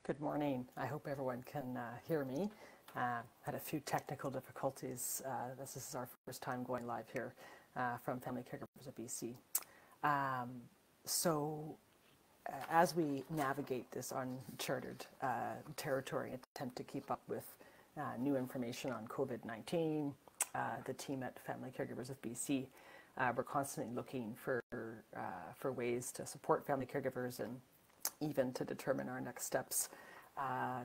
Good morning. I hope everyone can hear me. Had a few technical difficulties. This is our first time going live here from Family Caregivers of BC. As we navigate this uncharted territory and attempt to keep up with new information on COVID-19, the team at Family Caregivers of BC, we're constantly looking for ways to support family caregivers and even to determine our next steps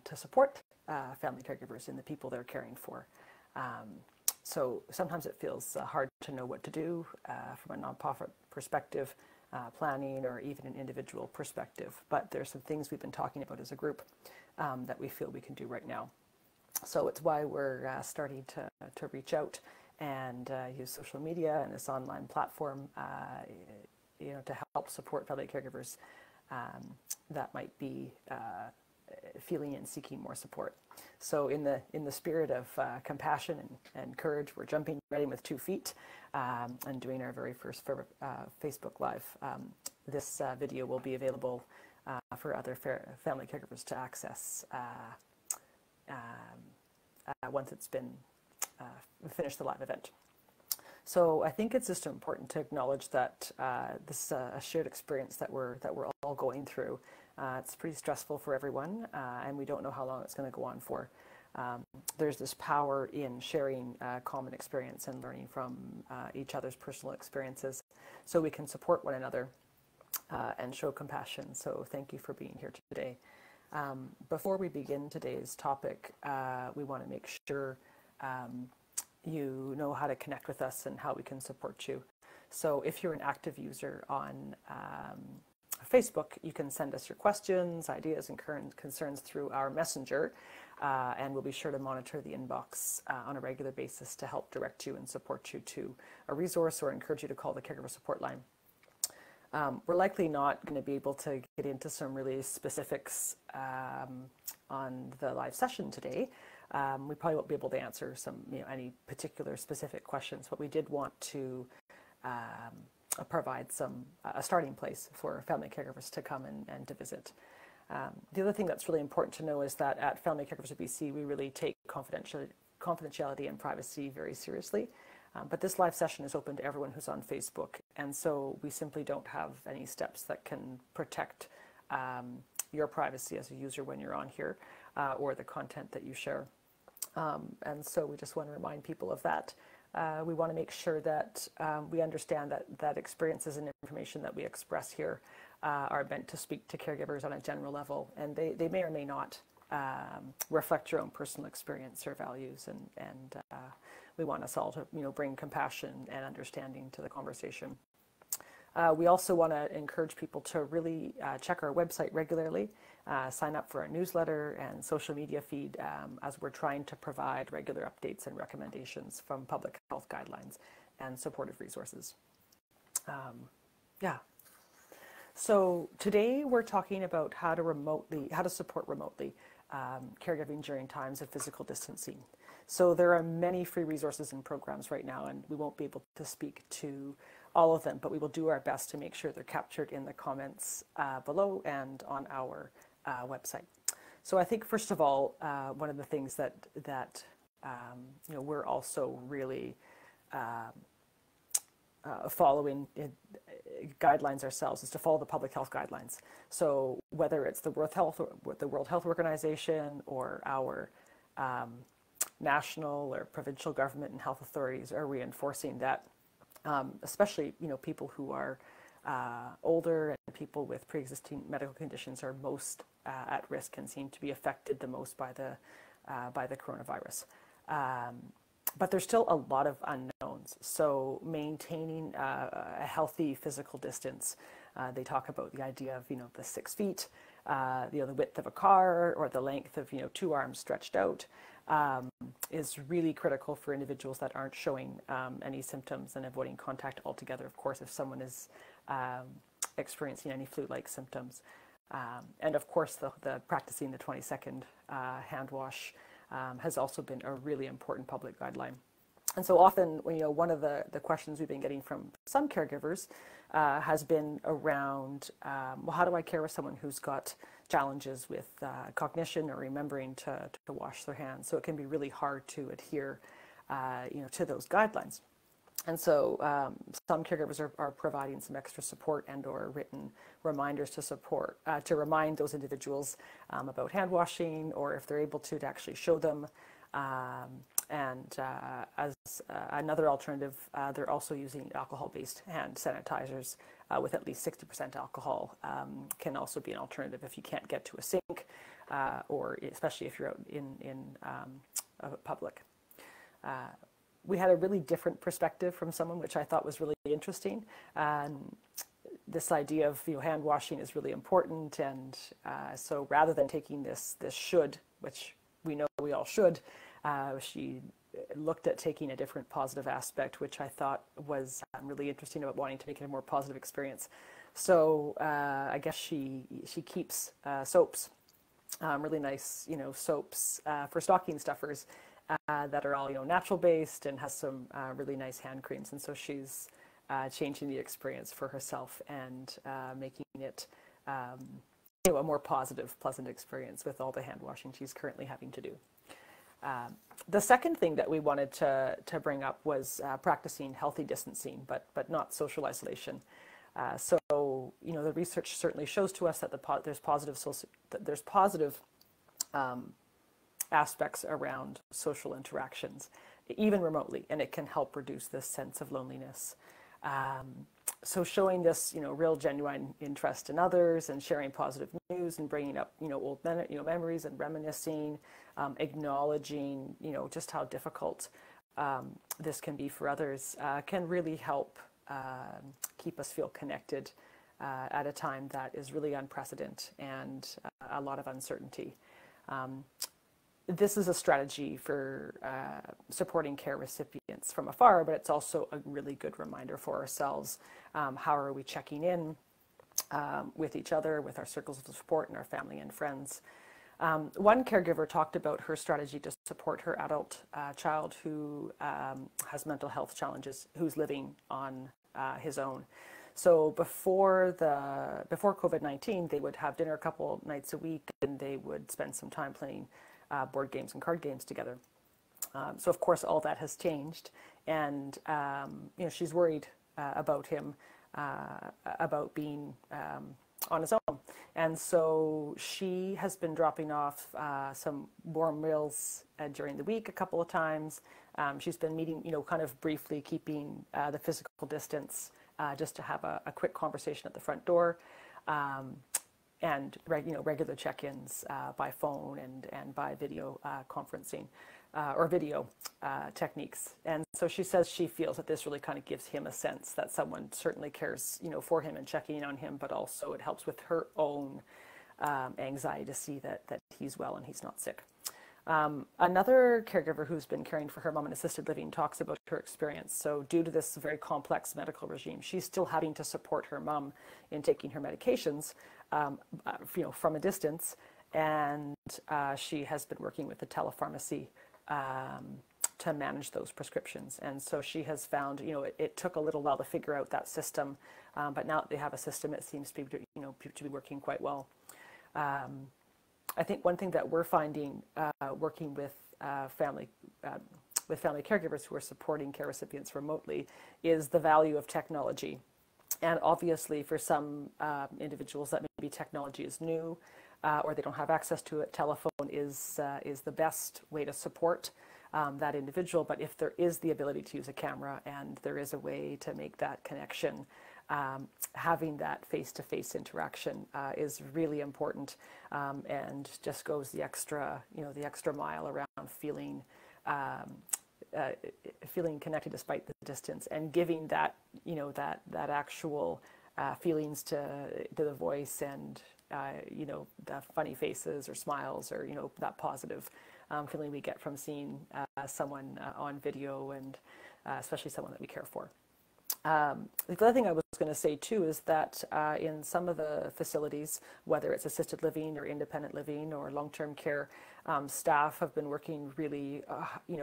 to support family caregivers and the people they're caring for. So sometimes it feels hard to know what to do from a nonprofit perspective, planning, or even an individual perspective. But there's some things we've been talking about as a group that we feel we can do right now. So it's why we're starting to reach out and use social media and this online platform to help support family caregivers that might be feeling and seeking more support. So in the spirit of compassion and courage, we're jumping right in with 2 feet and doing our very first Facebook Live. This video will be available for other family caregivers to access once it's been finished the live event. So I think it's just important to acknowledge that this is a shared experience that we're all going through. It's pretty stressful for everyone, and we don't know how long it's going to go on for. There's this power in sharing common experience and learning from each other's personal experiences so we can support one another and show compassion. So thank you for being here today. Before we begin today's topic, we want to make sure you know how to connect with us and how we can support you. So if you're an active user on Facebook, you can send us your questions, ideas, and current concerns through our messenger, and we'll be sure to monitor the inbox on a regular basis to help direct you and support you to a resource or encourage you to call the Caregiver Support Line. We're likely not going to be able to get into some really specifics on the live session today. We probably won't be able to answer any particular specific questions, but we did want to provide a starting place for family caregivers to come and to visit. The other thing that's really important to know is that at Family Caregivers of BC, we really take confidentiality and privacy very seriously. But this live session is open to everyone who's on Facebook, and so we simply don't have any steps that can protect your privacy as a user when you're on here or the content that you share. And so we just want to remind people of that. We want to make sure that we understand that experiences and information that we express here are meant to speak to caregivers on a general level, and they may or may not reflect your own personal experience or values, and we want us all to bring compassion and understanding to the conversation. We also want to encourage people to really check our website regularly, sign up for our newsletter and social media feed as we're trying to provide regular updates and recommendations from public health guidelines and supportive resources. So today we're talking about how to support remotely caregiving during times of physical distancing. So there are many free resources and programs right now, and we won't be able to speak to all of them, but we will do our best to make sure they're captured in the comments below and on our website. So I think, first of all, one of the things that we're also really following guidelines ourselves is to follow the public health guidelines. So whether it's the World Health Organization or our national or provincial government and health authorities are reinforcing that, especially people who are older and people with pre-existing medical conditions are most at risk and seem to be affected the most by the coronavirus. But there's still a lot of unknowns. So maintaining a healthy physical distance, they talk about the idea of the 6 feet, the width of a car or the length of 2 arms stretched out. Is really critical for individuals that aren't showing any symptoms and avoiding contact altogether, of course, if someone is experiencing any flu-like symptoms. And of course, the practicing the 20-second hand wash has also been a really important public guideline. And so often, one of the questions we've been getting from some caregivers has been around, well, how do I care with someone who's got challenges with cognition or remembering to wash their hands? So it can be really hard to adhere, to those guidelines. And so some caregivers are providing some extra support and or written reminders to remind those individuals about hand washing, or if they're able to actually show them. As another alternative, they're also using alcohol-based hand sanitizers with at least 60% alcohol. Can also be an alternative if you can't get to a sink, or especially if you're out in public. We had a really different perspective from someone, which I thought was really interesting. This idea of hand washing is really important, and so rather than taking this should, which we know we all should, she looked at taking a different positive aspect, which I thought was really interesting, about wanting to make it a more positive experience. So I guess she keeps soaps, really nice soaps for stocking stuffers that are all natural based, and has some really nice hand creams. And so she's changing the experience for herself and making it a more positive, pleasant experience with all the hand washing she's currently having to do. The second thing that we wanted to bring up was practicing healthy distancing, but not social isolation. So the research certainly shows to us that there's positive aspects around social interactions, even remotely, and it can help reduce this sense of loneliness. So showing this, real genuine interest in others, and sharing positive news, and bringing up, old memories, and reminiscing, acknowledging, just how difficult this can be for others, can really help keep us feel connected at a time that is really unprecedented and a lot of uncertainty. This is a strategy for supporting care recipients from afar, but it's also a really good reminder for ourselves. How are we checking in with each other, with our circles of support, and our family and friends? One caregiver talked about her strategy to support her adult child who has mental health challenges, who's living on his own. So before COVID-19, they would have dinner a couple nights a week, and they would spend some time playing board games and card games together. So of course all that has changed, and she's worried about him, about being on his own. And so she has been dropping off some warm meals during the week a couple of times. She's been meeting, kind of briefly, keeping the physical distance, just to have a quick conversation at the front door. And regular check-ins by phone and by video conferencing or video techniques. And so she says she feels that this really kind of gives him a sense that someone certainly cares, for him and checking in on him, but also it helps with her own anxiety to see that he's well and he's not sick. Another caregiver who's been caring for her mom in assisted living talks about her experience. So due to this very complex medical regime, she's still having to support her mom in taking her medications, from a distance. And she has been working with the telepharmacy to manage those prescriptions. And so she has found, it took a little while to figure out that system, but now that they have a system, it seems to be, to be working quite well. I think one thing that we're finding working with family caregivers who are supporting care recipients remotely is the value of technology. And obviously for some individuals that maybe technology is new or they don't have access to it, telephone is the best way to support that individual. But if there is the ability to use a camera and there is a way to make that connection, having that face-to-face interaction is really important, and just goes the extra mile around feeling connected despite the distance, and giving that that actual feelings to the voice, and the funny faces or smiles, or that positive feeling we get from seeing someone on video, and especially someone that we care for. The other thing I was going to say too is that in some of the facilities, whether it's assisted living or independent living or long-term care, staff have been working really,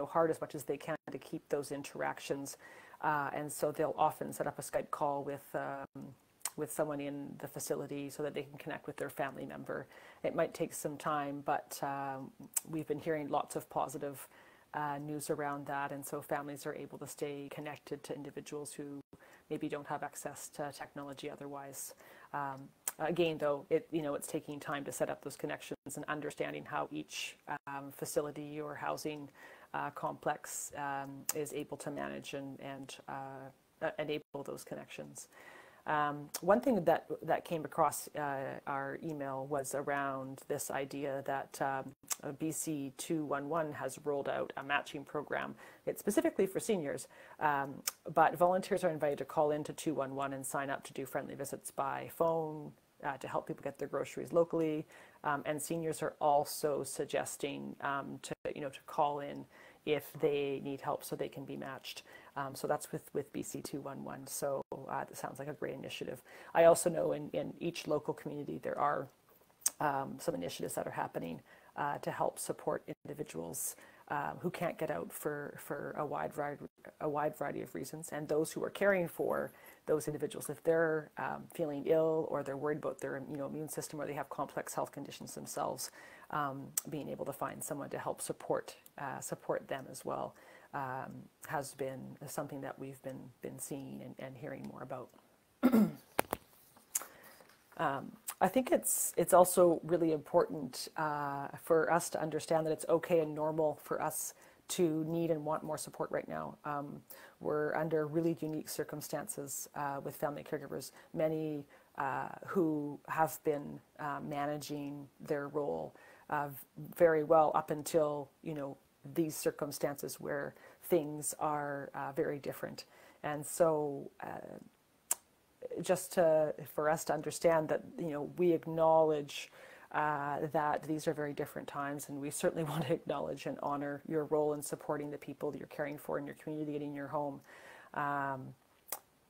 hard as much as they can to keep those interactions, and so they'll often set up a Skype call with someone in the facility so that they can connect with their family member. It might take some time, but we've been hearing lots of positive news around that, and so families are able to stay connected to individuals who maybe don't have access to technology otherwise. Again, though, it's taking time to set up those connections and understanding how each facility or housing complex is able to manage and enable those connections. One thing that came across our email was around this idea that BC 211 has rolled out a matching program. It's specifically for seniors, but volunteers are invited to call into 211 and sign up to do friendly visits by phone to help people get their groceries locally. And seniors are also suggesting to call in if they need help so they can be matched. So that's with BC 211. So that sounds like a great initiative. I also know in each local community there are some initiatives that are happening to help support individuals who can't get out for a wide variety of reasons, and those who are caring for those individuals, if they're feeling ill or they're worried about their immune system or they have complex health conditions themselves, being able to find someone to help support them as well has been something that we've been seeing and hearing more about. I think it's also really important for us to understand that it's okay and normal for us to need and want more support right now. We're under really unique circumstances with family caregivers. Many who have been managing their role very well up until these circumstances where things are very different, and so. For us to understand that we acknowledge that these are very different times, and we certainly want to acknowledge and honor your role in supporting the people that you're caring for in your community and in your home.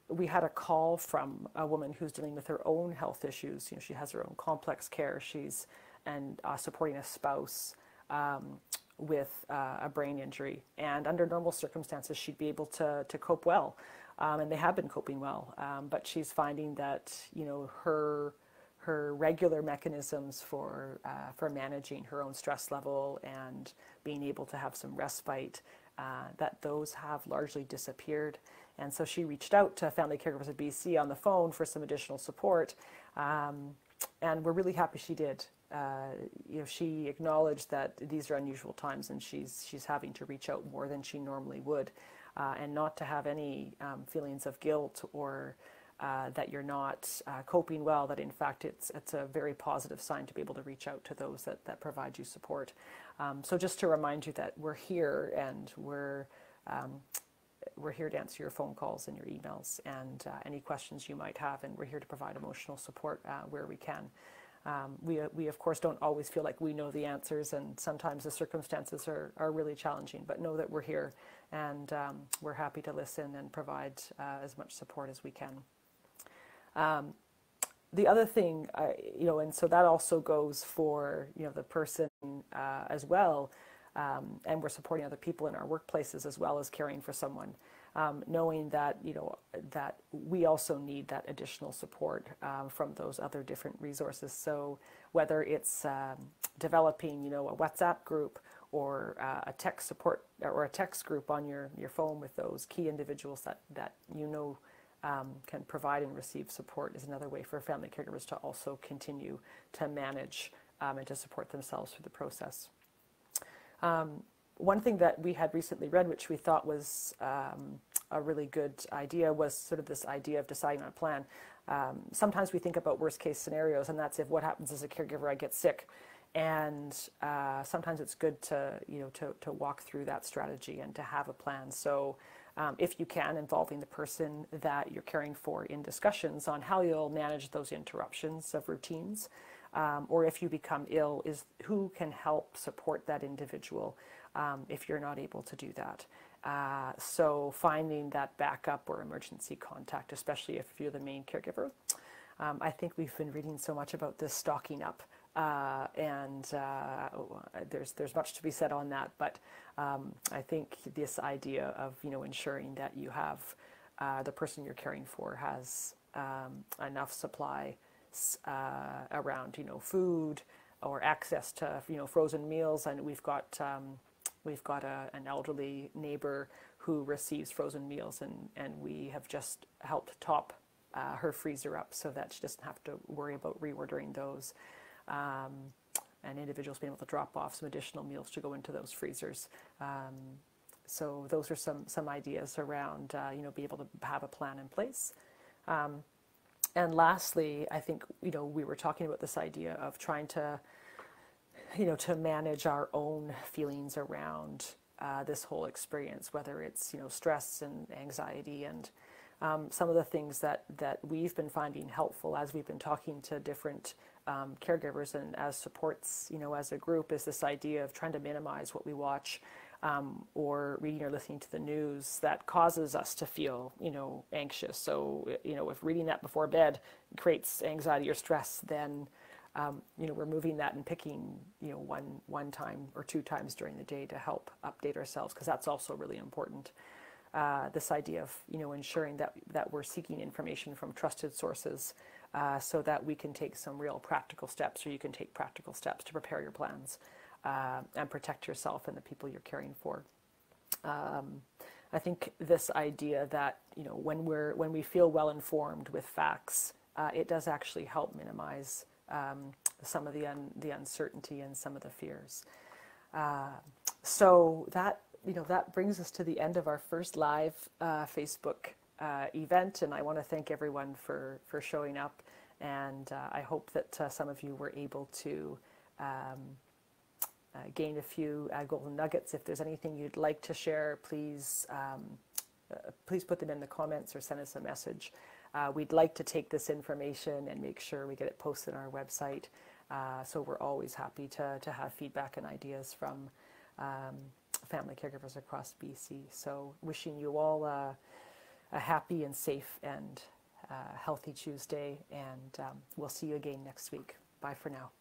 We had a call from a woman who's dealing with her own health issues. She has her own complex care. She's supporting a spouse with a brain injury, and under normal circumstances she'd be able to cope well. And they have been coping well, but she's finding that her regular mechanisms for managing her own stress level and being able to have some respite, that those have largely disappeared. And so she reached out to Family Caregivers of BC on the phone for some additional support, and we're really happy she did. She acknowledged that these are unusual times, and she's having to reach out more than she normally would. And not to have any feelings of guilt or that you're not coping well, that in fact it's a very positive sign to be able to reach out to those that provide you support. So just to remind you that we're here, and we're here to answer your phone calls and your emails and any questions you might have, and we're here to provide emotional support where we can. We of course don't always feel like we know the answers, and sometimes the circumstances are really challenging, but know that we're here, and we're happy to listen and provide as much support as we can. The other thing, and so that also goes for the person as well, and we're supporting other people in our workplaces as well as caring for someone. Knowing that that we also need that additional support from those other different resources. So whether it's developing a WhatsApp group or a text support or a text group on your phone with those key individuals that can provide and receive support is another way for family caregivers to also continue to manage and to support themselves through the process. One thing that we had recently read, which we thought was a really good idea, was sort of this idea of deciding on a plan. Sometimes we think about worst case scenarios, and that's if what happens as a caregiver, I get sick. And sometimes it's good to walk through that strategy and to have a plan. So if you can, involving the person that you're caring for in discussions on how you'll manage those interruptions of routines, or if you become ill, is who can help support that individual if you're not able to do that. So finding that backup or emergency contact, especially if you're the main caregiver. I think we've been reading so much about this stocking up, and there's much to be said on that. But I think this idea of ensuring that you have the person you're caring for has enough supply around food or access to frozen meals, and we've got an elderly neighbor who receives frozen meals, and we have just helped top her freezer up so that she doesn't have to worry about reordering those. And individuals being able to drop off some additional meals to go into those freezers. So those are some ideas around be able to have a plan in place. And lastly, I think we were talking about this idea of trying to to manage our own feelings around this whole experience, whether it's stress and anxiety, and some of the things that we've been finding helpful as we've been talking to different caregivers and as supports, as a group, is this idea of trying to minimize what we watch or reading or listening to the news that causes us to feel, anxious. So, if reading that before bed creates anxiety or stress, then we're moving that and picking, one time or two times during the day to help update ourselves, because that's also really important. This idea of, ensuring that we're seeking information from trusted sources so that we can take some real practical steps, or you can take practical steps to prepare your plans and protect yourself and the people you're caring for. I think this idea that, when we feel well informed with facts, it does actually help minimize some of the uncertainty and some of the fears. So that brings us to the end of our first live Facebook event, and I want to thank everyone for showing up, and I hope that some of you were able to gain a few golden nuggets. If there's anything you'd like to share, please put them in the comments or send us a message. We'd like to take this information and make sure we get it posted on our website. So we're always happy to have feedback and ideas from family caregivers across BC. So wishing you all a happy and safe and healthy Tuesday, and we'll see you again next week. Bye for now.